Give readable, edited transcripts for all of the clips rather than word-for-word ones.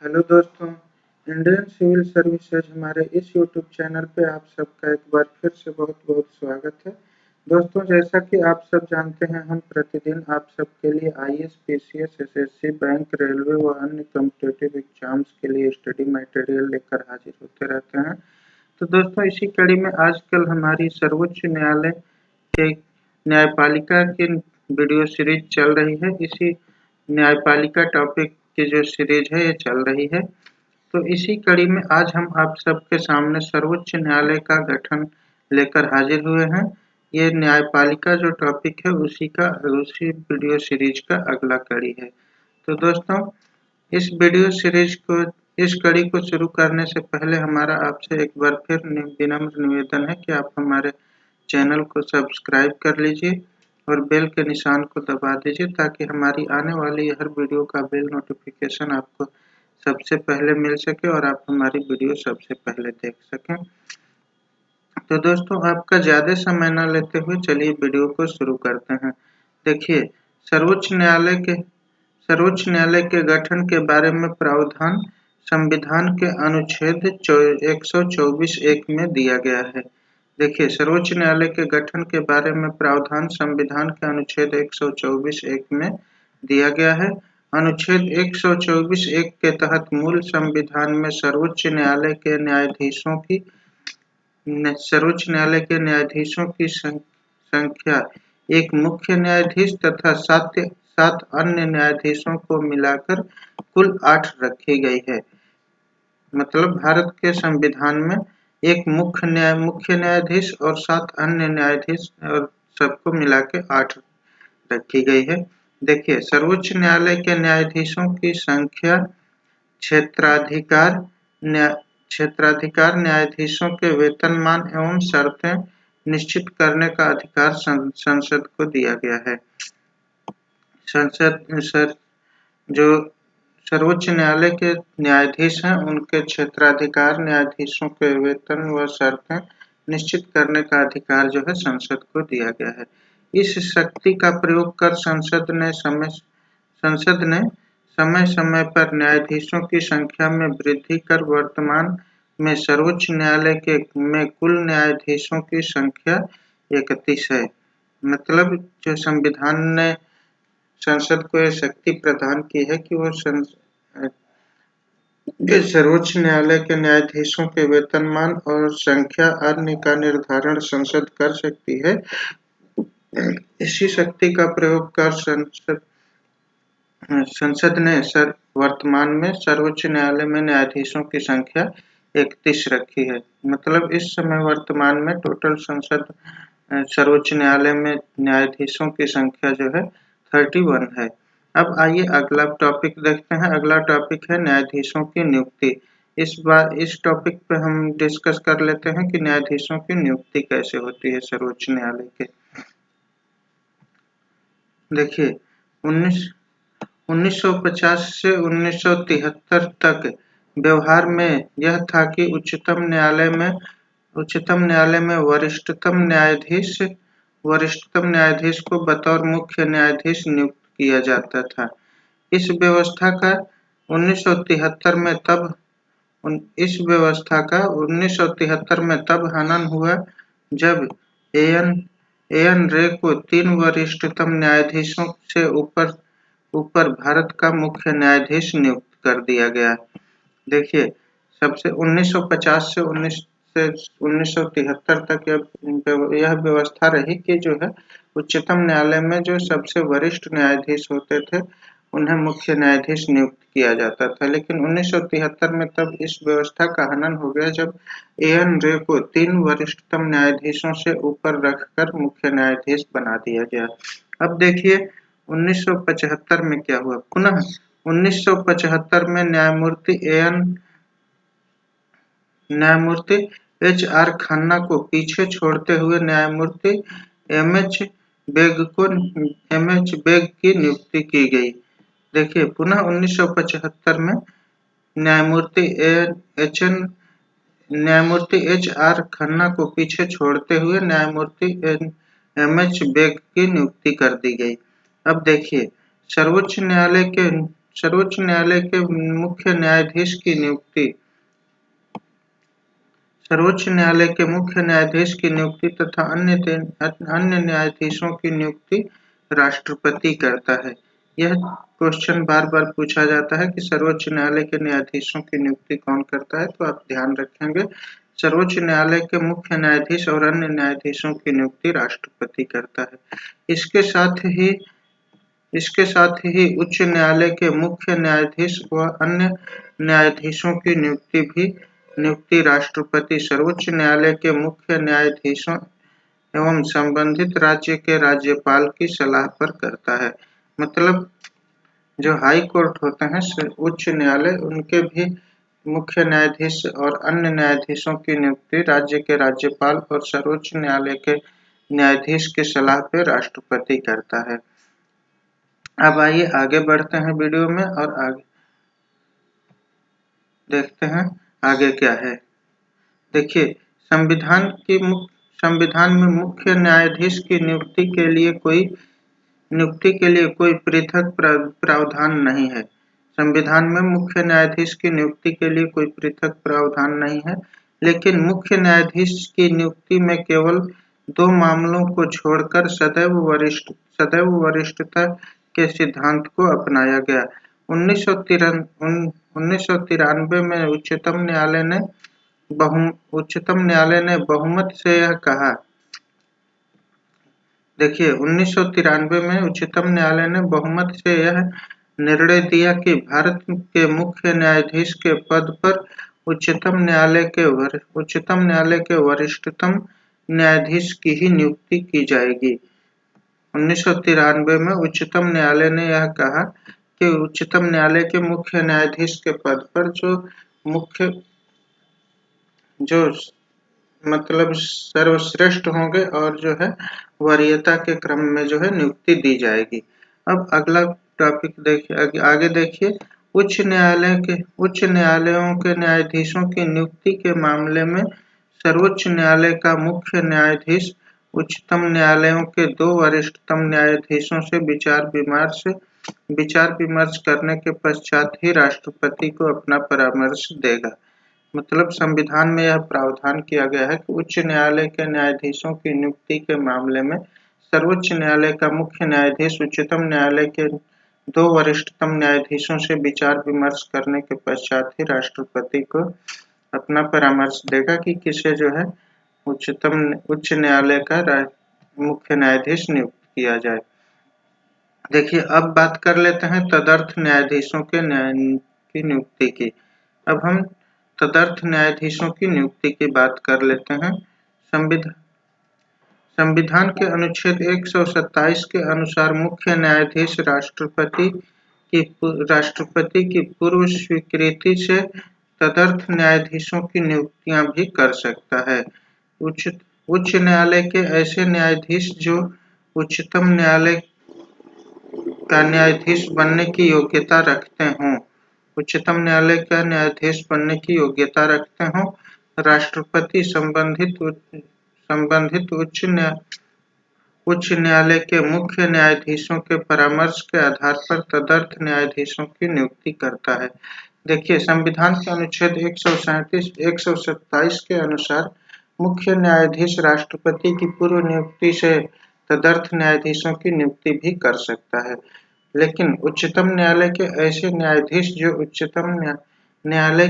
Hello दोस्तों, Indian civil services हमारे इस यूट्यूब चैनल पे आप सबका एक बार फिर से बहुत-बहुत स्वागत है। दोस्तों, जैसा कि आप सब जानते हैं, हम प्रतिदिन आप सबके लिए IAS, PCS, SSC, bank, railway व अन्य कॉम्पिटिटिव एग्जाम्स के लिए स्टडी मटेरियल लेकर हाजिर होते रहते हैं। तो दोस्तों, इसी कड़ी में आजकल हमारी सर्वोच्च न्यायालय के न्यायपालिका की वीडियो सीरीज चल रही है। इसी न्यायपालिका टॉपिक की जो सीरीज है ये चल रही है। तो इसी कड़ी में आज हम आप सबके सामने सर्वोच्च न्यायालय का गठन लेकर हाजिर हुए हैं। ये न्यायपालिका जो टॉपिक है उसी वीडियो सीरीज का अगला कड़ी है। तो दोस्तों, इस वीडियो सीरीज को इस कड़ी को शुरू करने से पहले हमारा आपसे एक बार फिर विनम्र निवेदन है कि आप हमारे चैनल को सब्सक्राइब कर लीजिए और बेल के निशान को दबा दीजिए ताकि हमारी आने वाली हर वीडियो का बेल नोटिफिकेशन आपको सबसे पहले मिल सके और आप हमारी वीडियो सबसे पहले देख सकें। तो दोस्तों, आपका ज़्यादा समय न लेते हुए चलिए वीडियो को शुरू करते हैं। देखिए, सर्वोच्च न्यायालय के गठन के बारे में प्रावधान संविधान के अनुच्छेद 124(1) में दिया गया है। देखिए, सर्वोच्च न्यायालय के गठन के बारे में प्रावधान संविधान के अनुच्छेद 124(1) में दिया गया है। अनुच्छेद 124(1) के तहत मूल संविधान में सर्वोच्च न्यायालय के न्यायाधीशों की संख्या एक मुख्य न्यायाधीश तथा 7 अन्य न्यायाधीशों को मिलाकर कुल 8 रखी गई है। मतलब भारत के संविधान में एक मुख्य न्यायाधीश और 7 अन्य न्यायाधीश और सबको मिला के 8 रखी गई है। देखिए, सर्वोच्च न्यायालय के न्यायाधीशों की संख्या क्षेत्राधिकार न्यायाधीशों के वेतनमान एवं शर्तें निश्चित करने का अधिकार संसद को दिया गया है। जो सर्वोच्च न्यायालय के न्यायाधीश हैं उनके क्षेत्राधिकार न्यायाधीशों के वेतन व शर्तें निश्चित करने का अधिकार जो है संसद को दिया गया है। इस शक्ति का प्रयोग कर संसद ने समय समय पर न्यायाधीशों की संख्या में वृद्धि कर वर्तमान में सर्वोच्च न्यायालय में कुल न्यायाधीशों की संख्या 31 है। मतलब जो संविधान ने संसद को यह शक्ति प्रदान की है कि वो सर्वोच्च न्यायालय के न्यायाधीशों के वेतनमान और संख्या अन्य का निर्धारण संसद कर सकती है। इसी शक्ति का प्रयोग कर संसद ने वर्तमान में सर्वोच्च न्यायालय में न्यायाधीशों की संख्या 31 रखी है। मतलब इस समय वर्तमान में टोटल सर्वोच्च न्यायालय में न्यायाधीशों की संख्या जो है 31 है। अब आइए अगला टॉपिक देखते हैं। अगला टॉपिक है न्यायाधीशों की नियुक्ति। इस टॉपिक पे हम डिस्कस कर लेते हैं कि न्यायाधीशों की नियुक्ति कैसे होती है सर्वोच्च न्यायालय के। देखिए, 1950 से 1973 तक व्यवहार में यह था कि उच्चतम न्यायालय में वरिष्ठतम न्यायाधीश को बतौर मुख्य न्यायाधीश नियुक्त किया जाता था। इस व्यवस्था का 1973 में तब हनन हुआ जब एएन रे को 3 वरिष्ठतम न्यायाधीशों से ऊपर भारत का मुख्य न्यायाधीश नियुक्त कर दिया गया। देखिए, सबसे 1950 से 1973 तक यह व्यवस्था रही कि जो है उच्चतम न्यायालय में जो सबसे वरिष्ठ न्यायाधीश होते थे उन्हें मुख्य न्यायाधीश नियुक्त किया जाता था। लेकिन 1973 में तब इस व्यवस्था का हनन हो गया जब एएन रे को 3 वरिष्ठतम न्यायाधीशों से ऊपर रखकर मुख्य न्यायाधीश बना दिया गया। अब देखिए 1975 में क्या हुआ। पुनः 1975 में न्यायमूर्ति एच.आर. खन्ना को पीछे छोड़ते हुए न्यायमूर्ति एम.एच. बेग की नियुक्ति की गई। देखिए, पुनः 1975 में न्यायमूर्ति एच.आर. खन्ना को पीछे छोड़ते हुए न्यायमूर्ति एम.एच. बेग की नियुक्ति कर दी गई। अब देखिए, सर्वोच्च न्यायालय के सर्वोच्च न्यायालय के मुख्य न्यायाधीश की नियुक्ति सर्वोच्च न्यायालय के मुख्य न्यायाधीश की नियुक्ति तथा अन्य न्यायाधीशों की नियुक्ति राष्ट्रपति करता है। यह क्वेश्चन बार-बार पूछा जाता है कि सर्वोच्च न्यायालय के न्यायाधीशों की नियुक्ति कौन करता है, तो आप ध्यान रखेंगे सर्वोच्च न्यायालय के मुख्य न्यायाधीश और अन्य न्यायाधीशों की नियुक्ति राष्ट्रपति करता है। इसके साथ ही उच्च न्यायालय के मुख्य न्यायाधीश व अन्य न्यायाधीशों की नियुक्ति राष्ट्रपति सर्वोच्च न्यायालय के मुख्य न्यायाधीशों एवं संबंधित राज्य के राज्यपाल की सलाह पर करता है। मतलब जो हाई कोर्ट होते हैं उच्च न्यायालय, उनके भी मुख्य न्यायाधीश और अन्य न्यायाधीशों की नियुक्ति राज्य के राज्यपाल और सर्वोच्च न्यायालय के न्यायाधीश की सलाह पर राष्ट्रपति करता है। अब आइए आगे बढ़ते हैं वीडियो में और आगे देखते हैं आगे क्या है। देखिए, संविधान में मुख्य न्यायाधीश की नियुक्ति के लिए कोई पृथक प्रावधान नहीं है। संविधान में मुख्य न्यायाधीश की नियुक्ति के लिए कोई पृथक प्रावधान नहीं है, लेकिन मुख्य न्यायाधीश की नियुक्ति में केवल 2 मामलों को छोड़कर सदैव वरिष्ठता के सिद्धांत को अपनाया गया। 1993 में उच्चतम न्यायालय ने बहुमत से यह कहा। देखिए, 1993 में उच्चतम न्यायालय ने बहुमत से यह निर्णय दिया कि भारत के मुख्य न्यायाधीश के पद पर उच्चतम न्यायालय के वरिष्ठतम न्यायाधीश की ही नियुक्ति की जाएगी। 1993 में उच्चतम न्यायालय ने यह कहा कि उच्चतम न्यायालय के मुख्य न्यायाधीश के पद पर जो मतलब सर्वश्रेष्ठ होंगे और जो है वरीयता के क्रम में जो है नियुक्ति दी जाएगी। अब अगला टॉपिक देखिए, आगे देखिए। उच्च न्यायालयों के न्यायाधीशों की नियुक्ति के मामले में सर्वोच्च न्यायालय का मुख्य न्यायाधीश उच्चतम न्यायालयों के 2 वरिष्ठतम न्यायाधीशों से विचार विमर्श करने के पश्चात ही राष्ट्रपति को अपना परामर्श देगा। मतलब संविधान में यह प्रावधान किया गया है कि उच्च न्यायालय के न्यायाधीशों की नियुक्ति के मामले में सर्वोच्च न्यायालय का मुख्य न्यायाधीश उच्चतम न्यायालय के 2 वरिष्ठतम न्यायाधीशों से विचार विमर्श करने के पश्चात ही राष्ट्रपति को अपना परामर्श देगा कि किसे जो है उच्च न्यायालय का मुख्य न्यायाधीश नियुक्त किया जाए। देखिए, अब बात कर लेते हैं तदर्थ न्यायाधीशों की नियुक्ति की। अब हम तदर्थ न्यायाधीशों की नियुक्ति की बात कर लेते हैं। संविधान के अनुच्छेद 127 के अनुसार मुख्य न्यायाधीश राष्ट्रपति की पूर्व स्वीकृति से तदर्थ न्यायाधीशों की नियुक्तियां भी कर सकता है। उच्च न्यायालय के ऐसे न्यायाधीश जो उच्चतम न्यायालय का न्यायाधीश बनने की योग्यता रखते हों, राष्ट्रपति संबंधित उच्च न्यायालय के मुख्य न्यायाधीशों के परामर्श के आधार पर तदर्थ न्यायाधीशों की नियुक्ति करता है। देखिए, संविधान के अनुच्छेद 127 के अनुसार मुख्य न्यायाधीश राष्ट्रपति की पूर्व नियुक्ति से तदर्थ न्यायाधीशों की नियुक्ति भी कर सकता है, लेकिन उच्चतम न्यायालय के ऐसे न्यायाधीश जो उच्चतम न्यायालय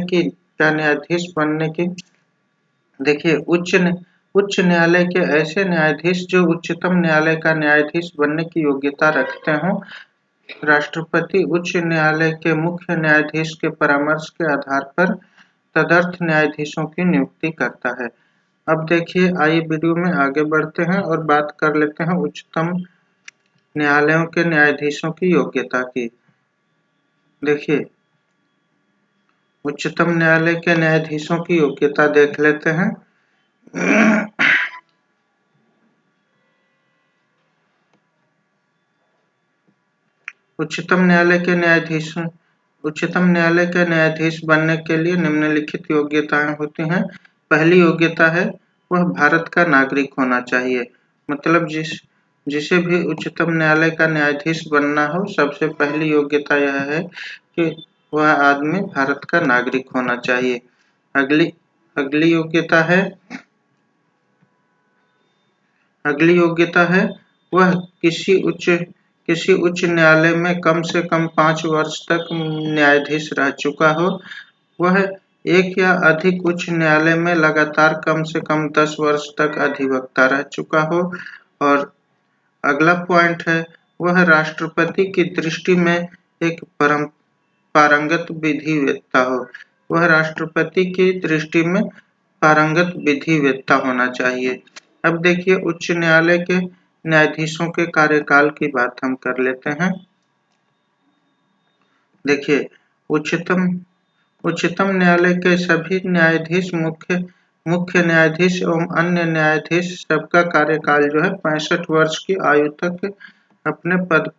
का न्यायाधीश बनने की देखिए उच्च न्यायालय के ऐसे न्यायाधीश जो उच्चतम न्यायालय का न्यायाधीश बनने की योग्यता रखते हों, राष्ट्रपति उच्च न्यायालय के मुख्य न्यायाधीश के परामर्श के आधार पर तदर्थ न्यायाधीशों की नियुक्ति करता है। अब देखिए, आइए वीडियो में आगे बढ़ते हैं और बात कर लेते हैं उच्चतम न्यायालयों के न्यायाधीशों की योग्यता की। देखिए, उच्चतम न्यायालय के न्यायाधीशों की योग्यता देख लेते हैं। उच्चतम न्यायालय के न्यायाधीश बनने के लिए निम्नलिखित योग्यताएं होती हैं। पहली योग्यता है वह भारत का नागरिक होना चाहिए। मतलब जिसे भी उच्चतम न्यायालय का न्यायाधीश बनना हो, सबसे पहली योग्यता यह है कि वह आदमी भारत का नागरिक होना चाहिए। अगली अगली योग्यता है अगली योग्यता है वह किसी उच्च न्यायालय में कम से कम 5 वर्ष तक न्यायाधीश रह चुका हो। वह एक या अधिक उच्च न्यायालय में लगातार कम से कम 10 वर्ष तक अधिवक्ता रह चुका हो। और अगला पॉइंट है वह राष्ट्रपति की दृष्टि में एक पारंगत विधिवेत्ता हो। वह राष्ट्रपति की दृष्टि में पारंगत विधिवेत्ता होना चाहिए। अब देखिए उच्च न्यायालय के न्यायाधीशों के कार्यकाल की बात हम कर लेते हैं। देखिए उच्चतम उच्चतम न्यायालय के सभी न्यायाधीश, मुख्य न्यायाधीश एवं अन्य न्यायाधीश सबका कार्यकाल जो है 65 वर्ष की आयु तक अपने पद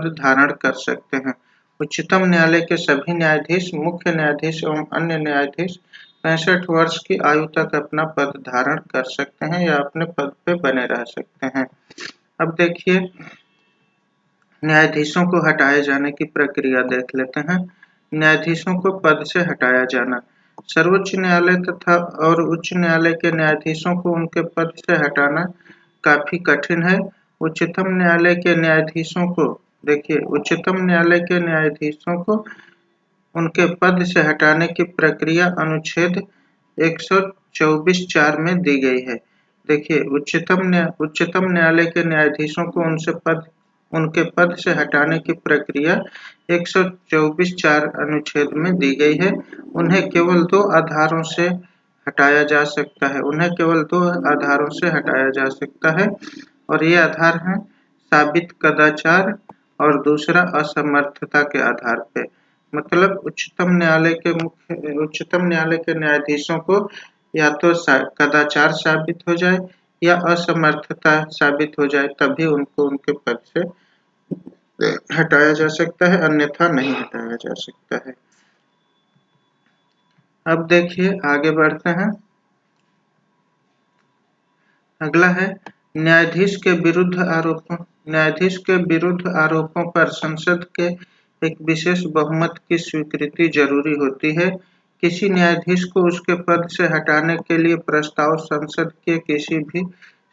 धारण कर सकते हैं। उच्चतम न्यायालय के सभी न्यायाधीश, मुख्य न्यायाधीश एवं अन्य न्यायाधीश 65 वर्ष की आयु तक अपना पद धारण कर सकते हैं या अपने पद पे बने रह सकते हैं। अब देखिए न्यायाधीशों को हटाए जाने की प्रक्रिया देख लेते हैं। न्यायाधीशों को पद से हटाया जाना। सर्वोच्च न्यायालय तथा और उच्च न्यायालय के न्यायाधीशों को उनके पद से हटाना काफी कठिन है। उच्चतम न्यायालय के न्यायाधीशों को देखिए उच्चतम न्यायालय के न्यायाधीशों को उनके पद से हटाने की प्रक्रिया अनुच्छेद 124(4) में दी गई है। देखिए उच्चतम न्यायालय के न्यायाधीशों को उनके पद से हटाने की प्रक्रिया 124(4) अनुच्छेद में दी गई है। उन्हें केवल 2 आधारों से हटाया जा सकता है। हटाया जा सकता है और ये आधार हैं साबित कदाचार और दूसरा असमर्थता के आधार पे। मतलब उच्चतम न्यायालय के न्यायाधीशों को या तो कदाचार साबित हो जाए या असमर्थता साबित हो जाए, तभी उनको उनके पद से हटाया जा सकता है, अन्यथा नहीं हटाया जा सकता है। अब देखिए आगे बढ़ते हैं। अगला है न्यायाधीश के विरुद्ध आरोपों पर संसद के एक विशेष बहुमत की स्वीकृति जरूरी होती है। किसी न्यायाधीश को उसके पद से हटाने के लिए प्रस्ताव संसद के किसी भी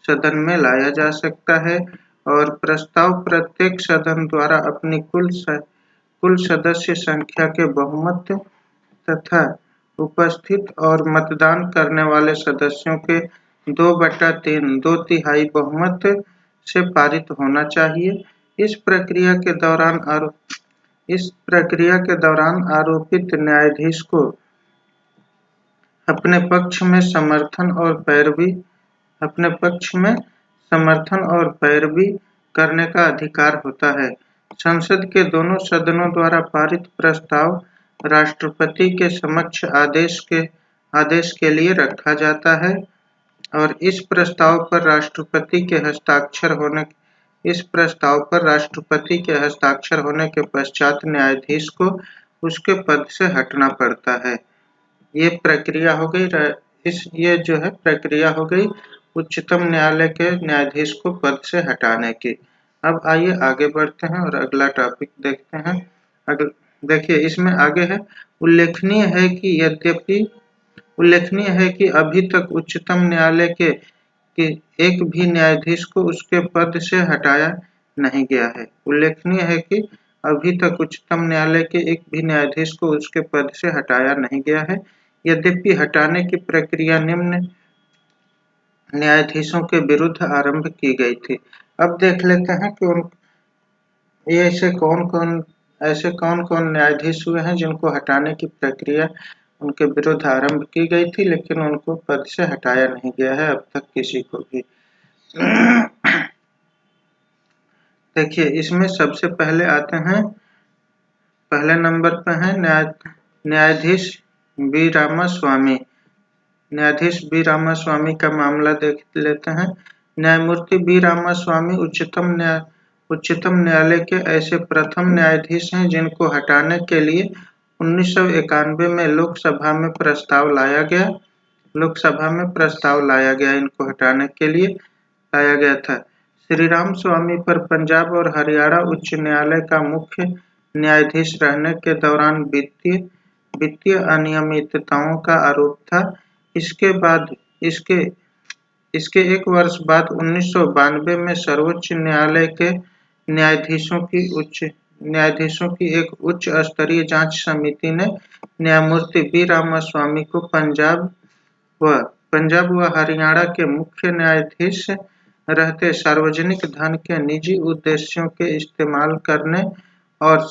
सदन में लाया जा सकता है और प्रस्ताव प्रत्येक सदन द्वारा अपनी कुल सदस्य संख्या के बहुमत तथा उपस्थित और मतदान करने वाले सदस्यों के 2/3 2/3 बहुमत से पारित होना चाहिए। इस प्रक्रिया के दौरान आरोपित न्यायाधीश को अपने पक्ष में समर्थन और पैरवी करने का अधिकार होता है। संसद के दोनों सदनों द्वारा पारित प्रस्ताव राष्ट्रपति के समक्ष आदेश के लिए रखा जाता है और इस प्रस्ताव पर राष्ट्रपति के हस्ताक्षर होने के पश्चात न्यायाधीश को उसके पद से हटना पड़ता है। ये जो है प्रक्रिया हो गई उच्चतम न्यायालय के न्यायाधीश को पद से हटाने की। अब आइए आगे बढ़ते हैं और अगला टॉपिक देखते हैं। देखिए इसमें आगे है उल्लेखनीय है कि अभी तक उच्चतम न्यायालय के एक भी न्यायाधीश को उसके पद से हटाया नहीं गया है। उल्लेखनीय है कि अभी तक उच्चतम न्यायालय के एक भी न्यायाधीश को उसके पद से हटाया नहीं गया है। यद्यपि हटाने की प्रक्रिया निम्न न्यायाधीशों के विरुद्ध आरंभ की गई थी। अब देख लेते हैं कि ऐसे कौन कौन न्यायाधीश हुए हैं जिनको हटाने की प्रक्रिया उनके विरुद्ध आरंभ की गई थी, लेकिन उनको पद से हटाया नहीं गया है अब तक किसी को भी। देखिए इसमें सबसे पहले आते हैं, पहले नंबर पे है न्यायाधीश बी रामास्वामी। न्यायाधीश बी रामास्वामी का मामला देख लेते हैं। न्यायमूर्ति बी रामास्वामी उच्चतम न्यायालय के ऐसे प्रथम न्यायाधीश हैं जिनको हटाने के लिए 1991 में लोकसभा में प्रस्ताव लाया गया इनको हटाने के लिए लाया गया था। श्रीराम स्वामी पर पंजाब और हरियाणा उच्च न्यायालय का मुख्य न्यायाधीश रहने के दौरान वित्तीय अनियमितताओं का आरोप था। इसके बाद इसके इसके एक वर्ष बाद 1992 में सर्वोच्च न्यायालय के न्यायाधीशों की एक उच्च स्तरीय जांच समिति ने न्यायमूर्ति बी रामास्वामी को पंजाब व हरियाणा के मुख्य न्यायाधीश रहते सार्वजनिक धन के निजी उद्देश्यों के इस्तेमाल करने और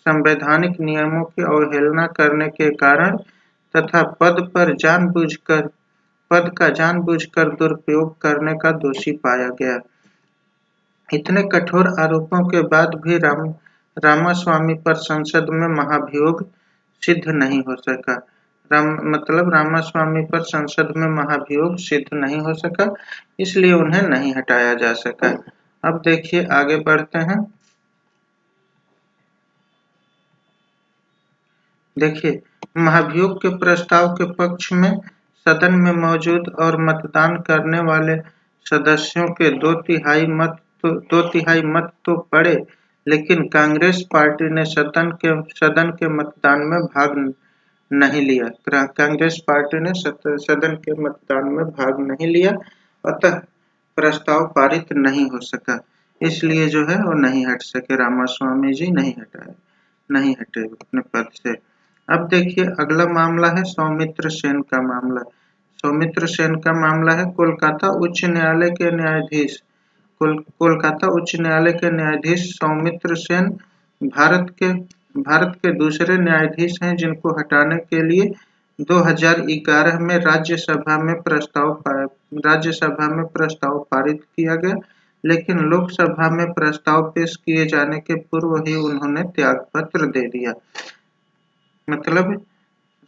संवैधानिक नियमों की अवहेलना करने के कारण तथा पद का जानबूझकर दुरुपयोग करने का दोषी पाया गया। इतने कठोर आरोपों के बाद भी रामास्वामी पर संसद में महाभियोग सिद्ध नहीं हो सका। रामास्वामी पर संसद में महाभियोग सिद्ध नहीं हो सका, इसलिए उन्हें नहीं हटाया जा सका। अब देखिए आगे बढ़ते हैं। देखिए, महाभियोग के प्रस्ताव के पक्ष में सदन में मौजूद और मतदान करने वाले सदस्यों के दो तिहाई मत तो पड़े, लेकिन कांग्रेस पार्टी ने सदन के मतदान में भाग नहीं लिया। कांग्रेस पार्टी ने सदन के मतदान में भाग नहीं लिया, अतः प्रस्ताव पारित नहीं हो सका। इसलिए जो है वो नहीं हट सके, रामास्वामी जी नहीं हटे अपने पद से। अब देखिए अगला मामला है सौमित्र सेन का मामला। सौमित्र सेन का मामला है कोलकाता उच्च न्यायालय के न्यायाधीश सौमित्र सेन भारत के दूसरे न्यायाधीश हैं जिनको हटाने के लिए 2011 में राज्यसभा में प्रस्ताव पारित किया गया, लेकिन लोकसभा में प्रस्ताव पेश किए जाने के पूर्व ही उन्होंने त्यागपत्र दे दिया। मतलब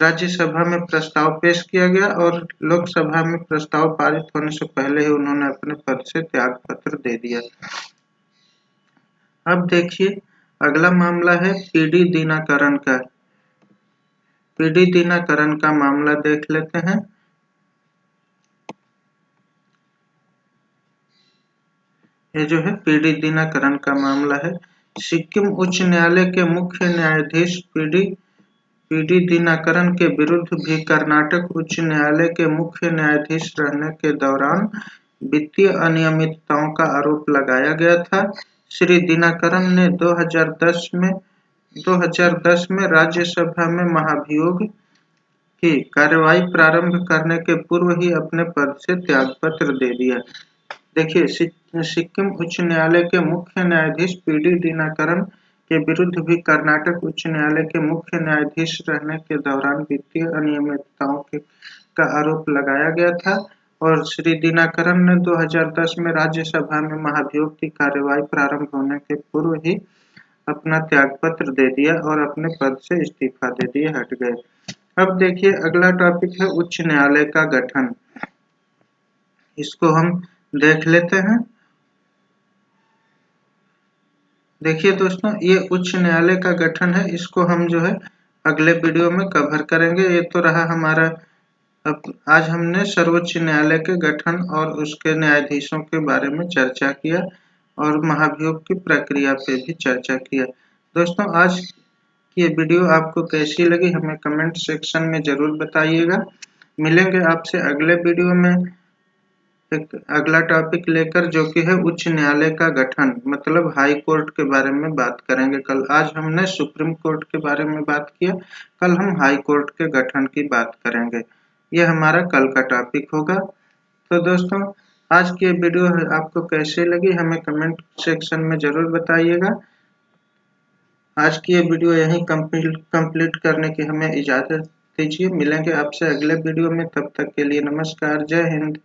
राज्यसभा में प्रस्ताव पेश किया गया और लोकसभा में प्रस्ताव पारित होने से पहले ही उन्होंने अपने पद से त्यागपत्र दे दिया। अब देखिए अगला मामला है पीडी दीनाकरण का। पीडी दीनाकरण का मामला देख लेते हैं। ये जो है पीडी दीनाकरण का मामला है। सिक्किम उच्च न्यायालय के मुख्य न्यायाधीश पीडी दीनाकरण के विरुद्ध भी कर्नाटक उच्च न्यायालय के मुख्य न्यायाधीश रहने के दौरान वित्तीय अनियमितताओं का आरोप लगाया गया था। श्री दीनाकरण ने 2010 में राज्यसभा में महाभियोग की कार्यवाही प्रारंभ करने के पूर्व ही अपने पद से त्यागपत्र दे दिया। देखिए सिक्किम उच्च न्यायालय के मुख्य न्यायाधीश पीडी दीनाकरण के विरुद्ध भी कर्नाटक उच्च न्यायालय के मुख्य न्यायाधीश रहने के दौरान वित्तीय अनियमितताओं का आरोप लगाया गया था और श्री दीनाकरण ने 2010 में राज्यसभा में महाभियोग की कार्यवाही प्रारंभ होने के पूर्व ही अपना त्यागपत्र दे दिया और अपने पद से इस्तीफा दे दिए, हट गए। अब देखिए अगला टॉपिक है उच्च न्यायालय का गठन। इसको हम देख लेते हैं। देखिए दोस्तों, ये उच्च न्यायालय का गठन है, इसको हम जो है अगले वीडियो में कवर करेंगे। ये तो रहा हमारा, आज हमने सर्वोच्च न्यायालय के गठन और उसके न्यायाधीशों के बारे में चर्चा किया और महाभियोग की प्रक्रिया पे भी चर्चा किया। दोस्तों आज की ये वीडियो आपको कैसी लगी हमें कमेंट सेक्शन में जरूर बताइएगा। मिलेंगे आपसे अगले वीडियो में एक अगला टॉपिक लेकर, जो कि है उच्च न्यायालय का गठन, मतलब हाई कोर्ट के बारे में बात करेंगे कल। आज हमने सुप्रीम कोर्ट के बारे में बात किया, कल हम हाई कोर्ट के गठन की बात करेंगे। यह हमारा कल का टॉपिक होगा। तो दोस्तों आज की ये वीडियो आपको कैसे लगी हमें कमेंट सेक्शन में जरूर बताइएगा। आज की ये वीडियो यहीं कंप्लीट करने की हमें इजाजत दीजिए। मिलेंगे आपसे अगले वीडियो में, तब तक के लिए नमस्कार, जय हिंद।